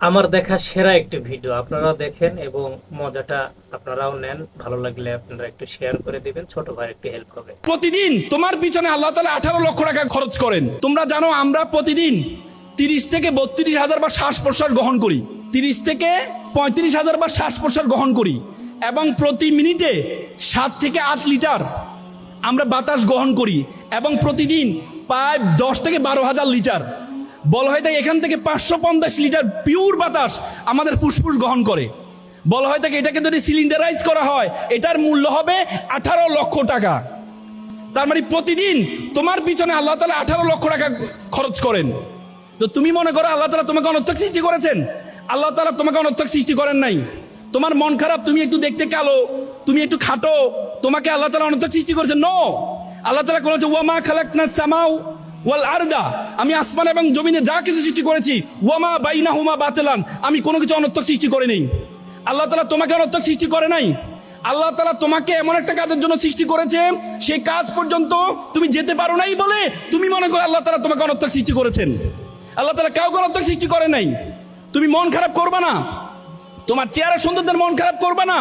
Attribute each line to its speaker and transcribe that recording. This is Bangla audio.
Speaker 1: আমার দেখা সেরা একটি ভিডিও আপনারা দেখেন এবং মজাটা আপনারাও নেন। ভালো লাগলে আপনারা একটু শেয়ার করে দিবেন, ছোট ভাই একটু হেল্প হবে।
Speaker 2: প্রতিদিন তোমার পিছনে আল্লাহ তাআলা 18 লক্ষ টাকা খরচ করেন। তোমরা জানো আমরা প্রতিদিন 30 থেকে 32 হাজার বার শ্বাস প্রশ্বাস গ্রহণ করি, 30 থেকে 35 হাজার বার শ্বাস প্রশ্বাস গ্রহণ করি এবং প্রতি মিনিটে 7 থেকে 8 লিটার আমরা বাতাস গ্রহণ করি এবং প্রতিদিন প্রায় 10 থেকে 12 হাজার লিটার বলা হয় তাই এখান থেকে 550 লিটার পিওর বাতাস আমাদের ফুসফুস গ্রহণ করে। বলা হয় তাকে এটাকে যদি সিলিন্ডারাইজ করা হয় এটার মূল্য হবে 18 লক্ষ টাকা। তার মানে প্রতিদিন তোমার পিছনে আল্লাহ তাআলা 18 লক্ষ টাকা খরচ করেন। তো তুমি মনে করো আল্লাহ তাআলা তোমাকে অনর্থক সৃষ্টি করেছেন? আল্লাহ তাআলা তোমাকে অনর্থক সৃষ্টি করেন নাই। তোমার মন খারাপ, তুমি একটু দেখতে কালো, তুমি একটু খাটো, তোমাকে আল্লাহ তাআলা অনর্থক সৃষ্টি করেছেন? নো, আল্লাহ তাআলা বলেছে ওয়ামা খালাকনাস সামাউ ওয়াল আরদা, আমি আসমান এবং জমিনে যা কিছু সৃষ্টি করেছি ওয়ামা বাইনাহুমা বাতিলান, আমি কোনো কিছু অনর্থক সৃষ্টি করে নেই। আল্লাহ তাআলা তোমাকে অনর্থক সৃষ্টি করে নাই। আল্লাহ তাআলা তোমাকে এমন একটা কাজের জন্য সৃষ্টি করেছে, সেই কাজ পর্যন্ত তুমি যেতে পারো নাই বলে তুমি মনে করো আল্লাহ তাআলা তোমাকে অনর্থক সৃষ্টি করেছেন। আল্লাহ তাআলা কাউকে অনর্থক সৃষ্টি করে নাই। তুমি মন খারাপ করবা না, তোমার চেহারা সুন্দরদের মন খারাপ করবা না।